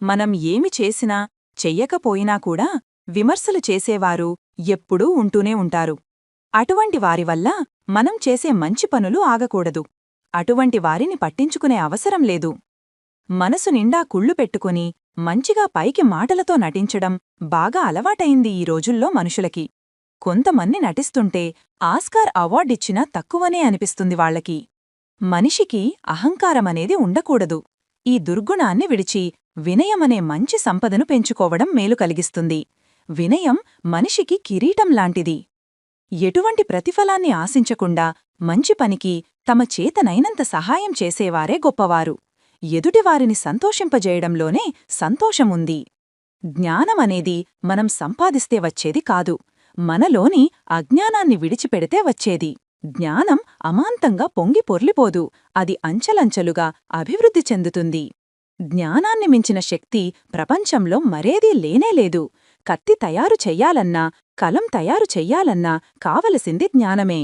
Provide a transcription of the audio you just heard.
మనం ఏమి చేసినా, చెయ్యకపోయినా కూడా విమర్శలు చేసేవారు ఎప్పుడూ ఉంటూనే ఉంటారు. అటువంటి వారివల్ల మనం చేసే మంచి పనులు ఆగకూడదు. అటువంటి వారిని పట్టించుకునే అవసరం లేదు. మనసు నిండా కుళ్ళు పెట్టుకుని మంచిగా పైకి మాటలతో నటించడం బాగా అలవాటైంది ఈ రోజుల్లో మనుషులకి. కొంతమంది నటిస్తుంటే ఆస్కార్ అవార్డిచ్చినా తక్కువనే అనిపిస్తుంది వాళ్లకి. మనిషికి అహంకారమనేది ఉండకూడదు. ఈ దుర్గుణాన్ని విడిచి వినయమనే మంచి సంపదను పెంచుకోవడం మేలు కలిగిస్తుంది. వినయం మనిషికి కిరీటంలాంటిది. ఎటువంటి ప్రతిఫలాన్ని ఆశించకుండా మంచి పనికి తమ చేతనైనంత సహాయం చేసేవారే గొప్పవారు. ఎదుటివారిని సంతోషింపజేయడంలోనే సంతోషముంది. జ్ఞానమనేది మనం సంపాదిస్తే వచ్చేది కాదు, మనలోని అజ్ఞానాన్ని విడిచిపెడితే వచ్చేది. జ్ఞానం అమాంతంగా పొంగి పొర్లిపోదు, అది అంచెలంచెలుగా అభివృద్ధి చెందుతుంది. జ్ఞానాన్ని మించిన శక్తి ప్రపంచంలో మరేదీ లేనేలేదు. కత్తి తయారు చెయ్యాలన్నా, కలం తయారు చెయ్యాలన్నా కావలసింది జ్ఞానమే.